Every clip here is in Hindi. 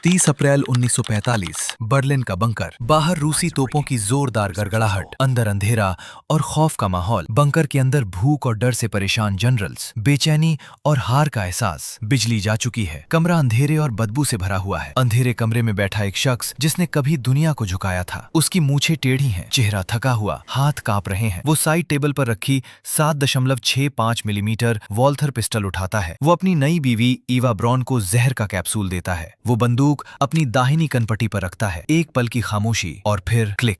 30 अप्रैल 1945 बर्लिन का बंकर। बाहर रूसी तोपों की जोरदार गड़गड़ाहट, अंदर अंधेरा और खौफ का माहौल। बंकर के अंदर भूख और डर से परेशान जनरल्स, बेचैनी और हार का एहसास। बिजली जा चुकी है, कमरा अंधेरे और बदबू से भरा हुआ है। अंधेरे कमरे में बैठा एक शख्स जिसने कभी दुनिया को झुकाया था। उसकी मूछें टेढ़ी हैं, चेहरा थका हुआ, हाथ कांप रहे हैं। वो साइड टेबल पर रखी 7.65 मिलीमीटर वॉल्थर पिस्टल उठाता है। वो अपनी नई बीवी ईवा ब्रॉन को जहर का कैप्सूल देता है। वो बंदूक अपनी दाहिनी कनपटी पर रखता है। एक पल की खामोशी और फिर क्लिक।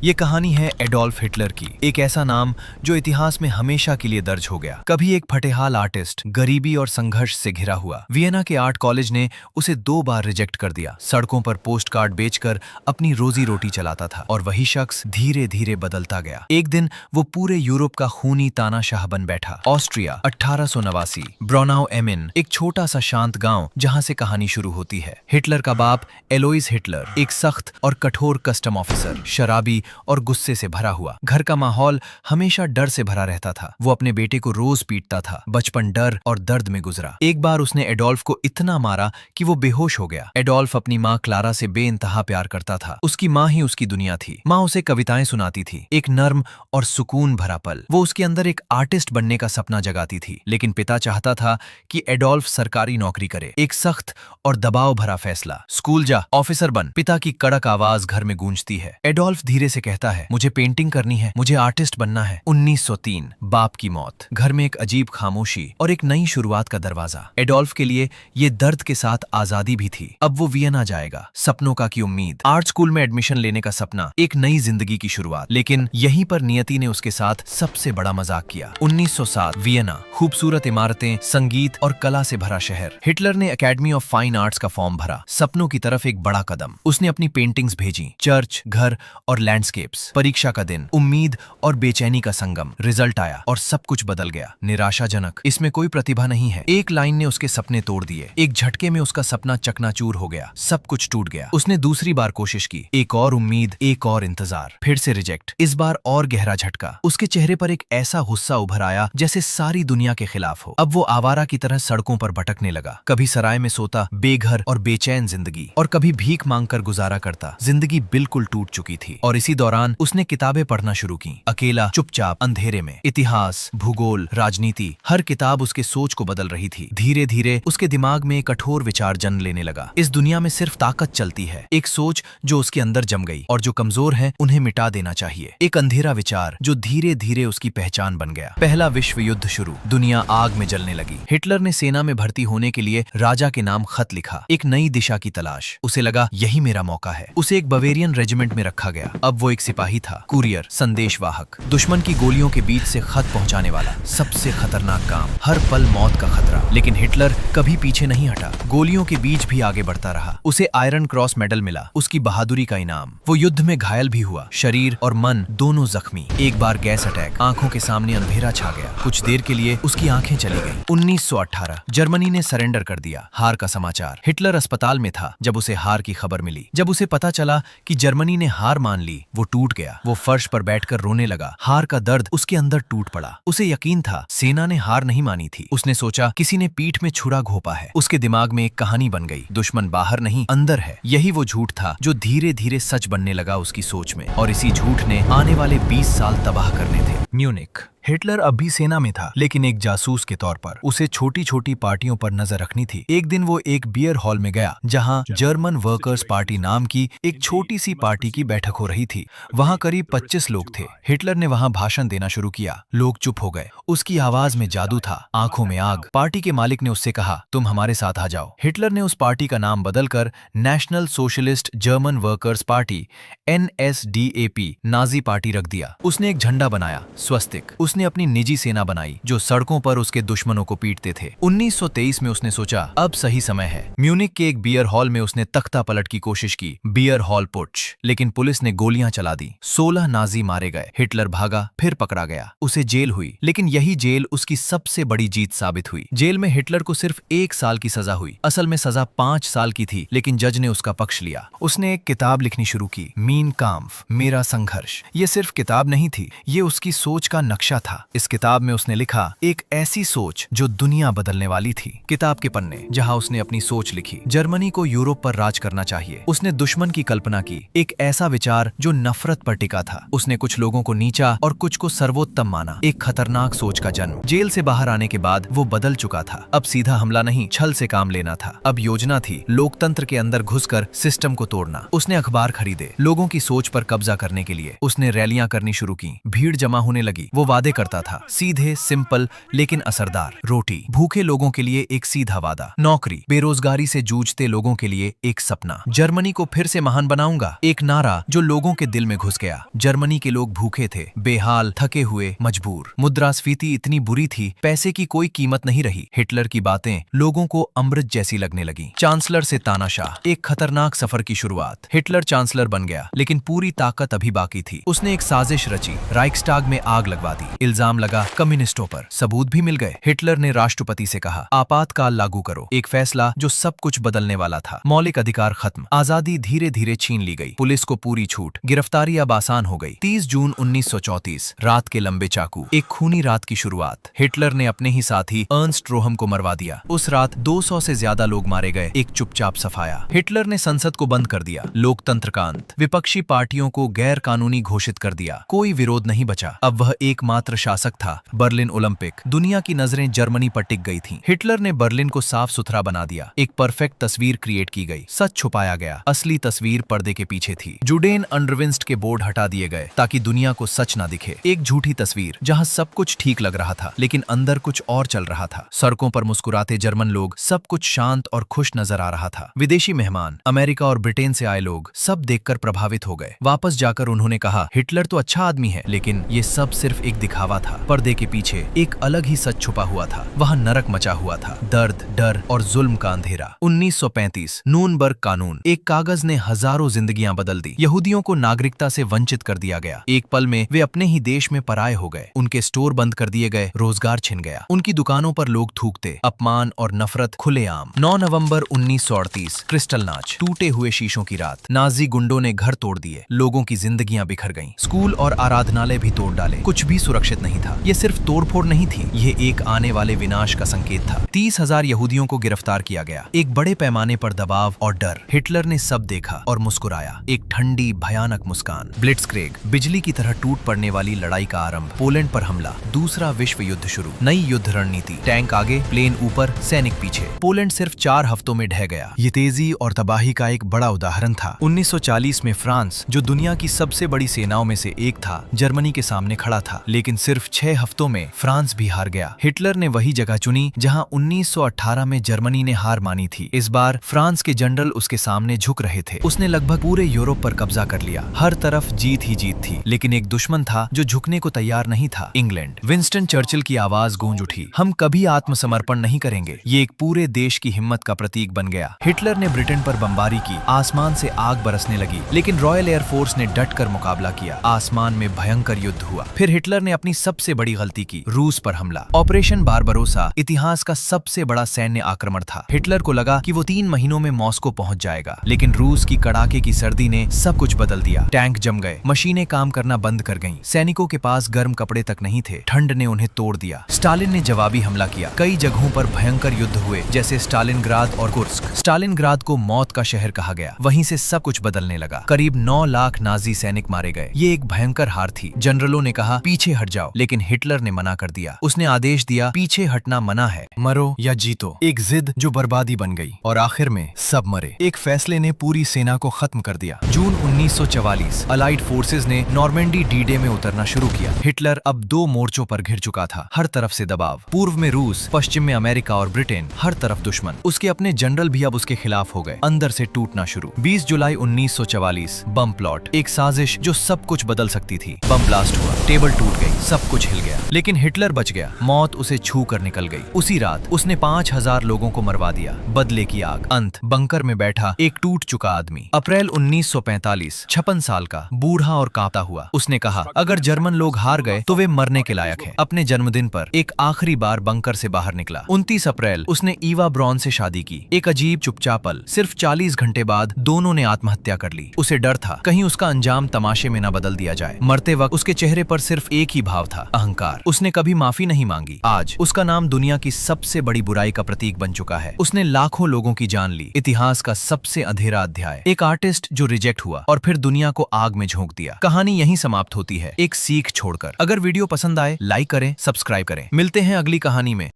ये कहानी है एडोल्फ हिटलर की, एक ऐसा नाम जो इतिहास में हमेशा के लिए दर्ज हो गया। कभी एक फटेहाल आर्टिस्ट, गरीबी और संघर्ष से घिरा हुआ। वियना के आर्ट कॉलेज ने उसे 2 बार रिजेक्ट कर दिया। सड़कों पर पोस्ट कार्ड बेचकर अपनी रोजी रोटी चलाता था। और वही शख्स धीरे धीरे बदलता गया। एक दिन वो पूरे यूरोप का खूनी तानाशाह बन बैठा। ऑस्ट्रिया, 1889। ब्रॉनाउ एमिन, एक छोटा सा शांत गांव जहां से कहानी शुरू होती है। हिटलर का बाप एलोइस हिटलर, एक सख्त और कठोर कस्टम ऑफिसर, शराबी और गुस्से से भरा हुआ। घर का माहौल हमेशा डर से भरा रहता था। वो अपने बेटे को रोज पीटता था। बचपन डर और दर्द में गुजरा। एक बार उसने एडोल्फ को इतना मारा कि वो बेहोश हो गया। एडोल्फ अपनी माँ क्लारा से बेइंतहा प्यार करता था। उसकी माँ ही उसकी दुनिया थी। माँ उसे कविताएं सुनाती थी, एक नर्म और सुकून भरा पल। वो उसके अंदर एक आर्टिस्ट बनने का सपना जगाती थी। लेकिन पिता चाहता था कि एडोल्फ सरकारी नौकरी करे। एक सख्त और दबाव भरा फैसला, स्कूल जा, ऑफिसर बन। पिता की कड़क आवाज घर में गूंजती है। एडोल्फ धीरे से कहता है, मुझे पेंटिंग करनी है, मुझे आर्टिस्ट बनना है। 1903, बाप की मौत। घर में एक अजीब खामोशी और एक नई शुरुआत का दरवाजा। एडोल्फ के लिए ये दर्द के साथ आजादी भी थी। अब वो वियना जाएगा, सपनों का की उम्मीद, आर्ट स्कूल में एडमिशन लेने का सपना, एक नई जिंदगी की शुरुआत। लेकिन यहीं पर नियति ने उसके साथ सबसे बड़ा मजाक किया। 1907, वियना, खूबसूरत इमारतें, संगीत और कला से भरा शहर। हिटलर ने एकेडमी ऑफ फाइन आर्ट्स का फॉर्म भरा। सपनों की तरफ एक बड़ा कदम। उसने अपनी पेंटिंग्स भेजी। चर्च, घर और लैंडस्केप्स। परीक्षा का दिन, उम्मीद और बेचैनी का संगम। रिजल्ट आया और सब कुछ बदल गया। निराशाजनक, इसमें कोई प्रतिभा नहीं है। एक लाइन ने उसके सपने तोड़ दिए। एक झटके में उसका सपना चकनाचूर हो गया। सब कुछ टूट गया। उसने दूसरी बार कोशिश की। एक और उम्मीद, एक और इंतजार, फिर से रिजेक्ट। इस बार और गहरा झटका। उसके चेहरे पर एक ऐसा गुस्सा उभर आया जैसे सारी दुनिया के खिलाफ हो। अब वो आवारा की तरह सड़कों पर भटकने लगा। कभी सराय में सोता, बेघर और बेचैन जिंदगी, और कभी भीख मांगकर गुजारा करता। जिंदगी बिल्कुल टूट चुकी थी। और इसी दौरान उसने किताबें पढ़ना शुरू की, अकेला, चुपचाप, अंधेरे में। इतिहास, भूगोल, राजनीति, हर किताब उसके सोच को बदल रही थी। धीरे धीरे उसके दिमाग में एक कठोर विचार जन्म लेने लगा। इस दुनिया में सिर्फ ताकत चलती है। एक सोच जो उसके अंदर जम गई, और जो कमजोर है उन्हें मिटा देना चाहिए। एक अंधेरा विचार जो धीरे धीरे उसकी पहचान बन गया। पहला विश्व युद्ध शुरू। दुनिया आग में जलने लगी। हिटलर ने सेना में भर्ती होने के लिए राजा के नाम खत लिखा। एक नई दिशा की तलाश। उसे लगा यही मेरा मौका है। उसे एक बवेरियन रेजिमेंट में रखा गया। अब वो एक सिपाही था, कुरियर, संदेशवाहक, दुश्मन की गोलियों के बीच से खत पहुंचाने वाला। सबसे खतरनाक काम, हर पल मौत का खतरा। लेकिन हिटलर कभी पीछे नहीं हटा। गोलियों के बीच भी आगे बढ़ता रहा। उसे आयरन क्रॉस मेडल मिला, उसकी बहादुरी का इनाम। वो युद्ध में घायल भी हुआ, शरीर और मन दोनों जख्मी। एक बार गैस अटैक, आंखों के सामने अंधेरा छा गया। कुछ देर के लिए उसकी आंखें चली गईं। 1918, जर्मनी ने सरेंडर कर दिया। हार का समाचार। हिटलर अस्पताल में था जब उसे हार की खबर मिली। जब उसे पता चला कि जर्मनी ने हार मान ली, वो टूट गया। वो फर्श पर बैठकर रोने लगा। हार का दर्द उसके अंदर टूट पड़ा। उसे यकीन था सेना ने हार नहीं मानी थी। उसने सोचा किसी ने पीठ में छुरा घोंपा है। उसके दिमाग में एक कहानी बन गई, दुश्मन बाहर नहीं अंदर है। यही वो झूठ था जो धीरे धीरे सच बनने लगा उसकी सोच में। और इसी झूठ ने आने वाले 20 साल तबाह करने थे। म्यूनिख। हिटलर अब भी सेना में था, लेकिन एक जासूस के तौर पर। उसे छोटी छोटी पार्टियों पर नजर रखनी थी। एक दिन वो एक बियर हॉल में गया जहां जर्मन वर्कर्स पार्टी नाम की एक छोटी सी पार्टी की बैठक हो रही थी। वहां करीब 25 लोग थे। हिटलर ने वहां भाषण देना शुरू किया। लोग चुप हो गए। उसकी आवाज में जादू था, आंखों में आग। पार्टी के मालिक ने उससे कहा, तुम हमारे साथ आ जाओ। हिटलर ने उस पार्टी का नाम बदलकर national socialist German workers party, NSDAP, Nazi party रख दिया। उसने एक झंडा बनाया, स्वस्तिक। उसने अपनी निजी सेना बनाई जो सड़कों पर उसके दुश्मनों को पीटते थे। 1923 में उसने सोचा अब सही समय है। म्यूनिख के एक बियर हॉल में उसने तख्ता पलट की कोशिश की, बियर हॉल पुट्च। लेकिन पुलिस ने गोलियां चला दी। 16 नाजी मारे गए। हिटलर भागा, फिर पकड़ा गया। उसे जेल हुई। लेकिन यही जेल उसकी सबसे बड़ी जीत साबित हुई। जेल में हिटलर को सिर्फ 1 साल की सजा हुई। असल में सजा 5 साल की थी, लेकिन जज ने उसका पक्ष लिया। उसने एक किताब लिखनी शुरू की, मीन काम्फ, मेरा संघर्ष। ये सिर्फ किताब नहीं थी, ये उसकी सोच का नक्शा था। इस किताब में उसने लिखा एक ऐसी सोच जो दुनिया बदलने वाली थी। किताब के पन्ने जहां उसने अपनी सोच लिखी, जर्मनी को यूरोप पर राज करना चाहिए। उसने दुश्मन की कल्पना की, एक ऐसा विचार जो नफरत पर टिका था। उसने कुछ लोगों को नीचा और कुछ को सर्वोत्तम माना। एक खतरनाक सोच का जन्म। जेल से बाहर आने के बाद वो बदल चुका था। अब सीधा हमला नहीं, छल से काम लेना था। अब योजना थी लोकतंत्र के अंदर घुसकर सिस्टम को तोड़ना। उसने अखबार खरीदे, लोगों की सोच पर कब्जा करने के लिए। उसने रैलियां करनी शुरू की, भीड़ जमा होने लगी। वो वादे करता था, सीधे, सिंपल लेकिन असरदार। रोटी, भूखे लोगों के लिए एक सीधा वादा। नौकरी, बेरोजगारी से जूझते लोगों के लिए एक सपना। जर्मनी को फिर से महान बनाऊंगा, एक नारा जो लोगों के दिल में घुस गया। जर्मनी के लोग भूखे थे, बेहाल, थके हुए, मजबूर। मुद्रास्फीति इतनी बुरी थी, पैसे की कोई कीमत नहीं रही। हिटलर की बातें लोगों को अमृत जैसी लगने लगी। चांसलर से तानाशाह, एक खतरनाक सफर की शुरुआत। हिटलर चांसलर बन गया, लेकिन पूरी ताकत अभी बाकी थी। उसने एक साजिश रची, राइक्सटाग में आग लगवा दी। इल्जाम लगा कम्युनिस्टों पर, सबूत भी मिल गए। हिटलर ने राष्ट्रपति से कहा, आपातकाल लागू करो। एक फैसला जो सब कुछ बदलने वाला था। मौलिक अधिकार खत्म, आजादी धीरे धीरे छीन ली गई। पुलिस को पूरी छूट, गिरफ्तारी अब आसान हो गई। 30 जून 1934, रात के लंबे चाकू, एक खूनी रात की शुरुआत। हिटलर ने अपने ही साथी अर्नस्ट रोहम को मरवा दिया। उस रात 200 से ज्यादा लोग मारे गए। एक चुपचाप सफाया। हिटलर ने संसद को बंद कर दिया, लोकतंत्र का अंत। विपक्षी पार्टियों को गैर कानूनी घोषित कर दिया, कोई विरोध नहीं बचा। अब वह एकमात्र शासक था। बर्लिन ओलंपिक, दुनिया की नजरें जर्मनी पर टिक गई थीं। हिटलर ने बर्लिन को साफ सुथरा बना दिया। एक परफेक्ट तस्वीर क्रिएट की गई, सच छुपाया गया, असली तस्वीर पर्दे के पीछे थी। जुडेन अंडरविंस्ट के बोर्ड हटा दिए गए ताकि दुनिया को सच ना दिखे। एक झूठी तस्वीर जहां सब कुछ ठीक लग रहा था, लेकिन अंदर कुछ और चल रहा था। सड़कों पर मुस्कुराते जर्मन लोग, सब कुछ शांत और खुश नजर आ रहा था। विदेशी मेहमान, अमेरिका और ब्रिटेन से आए लोग, सब देखकर प्रभावित हो गए। वापस जाकर उन्होंने कहा, हिटलर तो अच्छा आदमी है, लेकिन ये सब सिर्फ एक दिखावा था। पर्दे के पीछे एक अलग ही सच छुपा हुआ था। वहां नरक मचा हुआ था, दर्द, डर और जुल्म का अंधेरा। 1935, नूर्नबर्ग कानून, एक कागज ने हजारों जिंदगियां बदल दी। यहूदियों को नागरिकता से वंचित कर दिया गया। एक पल में वे अपने ही देश में पराये हो गए। उनके स्टोर बंद कर दिए गए, रोजगार छिन गया। उनकी दुकानों पर लोग थूकते, अपमान और नफरत खुलेआम। 9 नवंबर 1938, क्रिस्टल नाच, टूटे हुए शीशों की रात। नाजी गुंडों ने घर तोड़ दिए, लोगों की जिंदगियां बिखर गईं। स्कूल और आराधनालय भी तोड़ डाले, कुछ भी सुरक्षित नहीं था। ये सिर्फ तोड़फोड़ नहीं थी, ये एक आने वाले विनाश का संकेत था। 30,000 यहूदियों को गिरफ्तार किया गया। एक बड़े पैमाने पर दबाव और डर। हिटलर ने सब देखा और मुस्कुराया, एक ठंडी भयानक मुस्कान। ब्लिट्जक्रेग, बिजली की तरह टूट पड़ने वाली लड़ाई का आरंभ। पोलैंड पर हमला, दूसरा विश्व युद्ध शुरू। नई युद्ध रणनीति, टैंक आगे, प्लेन ऊपर, सैनिक पीछे। पोलैंड सिर्फ 4 हफ्तों में ढह गया। ये तेजी और तबाही का एक बड़ा उदाहरण था। 1940 में फ्रांस, जो दुनिया की सबसे बड़ी सेनाओं में से एक था, जर्मनी के सामने खड़ा था, लेकिन सिर्फ 6 हफ्तों में फ्रांस भी हार गया। हिटलर ने वही जगह चुनी जहां 1918 में जर्मनी ने हार मानी थी। इस बार फ्रांस के जनरल उसके सामने झुक रहे थे। उसने लगभग पूरे यूरोप पर कब्जा कर लिया। हर तरफ जीत ही जीत थी, लेकिन एक दुश्मन था जो झुकने को तैयार नहीं था, इंग्लैंड। विंस्टन चर्चिल की आवाज गूंज उठी, हम कभी आत्मसमर्पण नहीं करेंगे। ये एक पूरे देश की हिम्मत का प्रतीक बन गया। हिटलर ने ब्रिटेन पर बमबारी की, आसमान से आग बरसने लगी, लेकिन रॉयल एयरफोर्स ने डटकर मुकाबला किया। आसमान में भयंकर युद्ध हुआ। फिर हिटलर ने अपनी सबसे बड़ी गलती की, रूस पर हमला। ऑपरेशन बारबरोसा इतिहास का सबसे बड़ा सैन्य आक्रमण था। हिटलर को लगा कि वो 3 महीनों में मॉस्को पहुंच जाएगा, लेकिन रूस की कड़ाके की सर्दी ने सब कुछ बदल दिया। टैंक जम गए, मशीनें काम करना बंद कर गईं। सैनिकों के पास गर्म कपड़े तक नहीं थे, ठंड ने उन्हें तोड़ दिया। स्टालिन ने जवाबी हमला किया। कई जगहों पर भयंकर युद्ध हुए, जैसे स्टालिनग्राद और कुर्स्क। स्टालिनग्राद को मौत का शहर कहा गया। वहीं से सब कुछ बदलने लगा। करीब 9 लाख नाजी सैनिक मारे गए। ये एक भयंकर हार थी। जनरलों ने कहा पीछे हट जाओ, लेकिन हिटलर ने मना कर दिया। उसने आदेश दिया, पीछे हटना मना है, मरो या जीतो। एक जिद जो बर्बादी बन गई, और आखिर में सब मरे। एक फैसले ने पूरी सेना को खत्म कर दिया। जून 1944, अलाइड फोर्सेस ने नॉर्मेंडी डी-डे में उतरना शुरू किया। हिटलर अब 2 मोर्चों पर घिर चुका था। हर तरफ से दबाव, पूर्व में रूस, पश्चिम में अमेरिका और ब्रिटेन, हर तरफ दुश्मन। उसके अपने जनरल भी अब उसके खिलाफ हो गए। अंदर से टूटना शुरू। 20 जुलाई 1944, बम प्लॉट, एक साजिश जो सब कुछ बदल सकती थी। बम ब्लास्ट हुआ, टेबल टूट गई, सब कुछ हिल गया, लेकिन हिटलर बच गया। मौत उसे छू कर निकल गई। उसी रात उसने 5000 लोगों को मरवा दिया। बदले की आग। अंत, बंकर में बैठा एक टूट चुका आदमी। अप्रैल 1945, 56 साल का, बूढ़ा और कांपता हुआ। उसने कहा, अगर जर्मन लोग हार गए तो वे मरने के लायक हैं। अपने जन्मदिन पर एक आखिरी बार बंकर से बाहर निकला। 29 अप्रैल उसने ईवा ब्रॉन से शादी की। एक अजीब चुपचाप पल। सिर्फ 40 घंटे बाद दोनों ने आत्महत्या कर ली। उसे डर था कहीं उसका अंजाम तमाशे में न बदल दिया जाए। मरते वक्त उसके चेहरे पर सिर्फ एक ही भाव था, अहंकार। उसने कभी माफी नहीं मांगी। आज उसका नाम दुनिया की सबसे बड़ी बुराई का प्रतीक बन चुका है। उसने लाखों लोगों की जान ली, इतिहास का सबसे अंधेरा अध्याय। एक आर्टिस्ट जो रिजेक्ट हुआ और फिर दुनिया को आग में झोंक दिया। कहानी यहीं समाप्त होती है, एक सीख छोड़कर। अगर वीडियो पसंद आए, लाइक करें, सब्सक्राइब करें। मिलते हैं अगली कहानी में।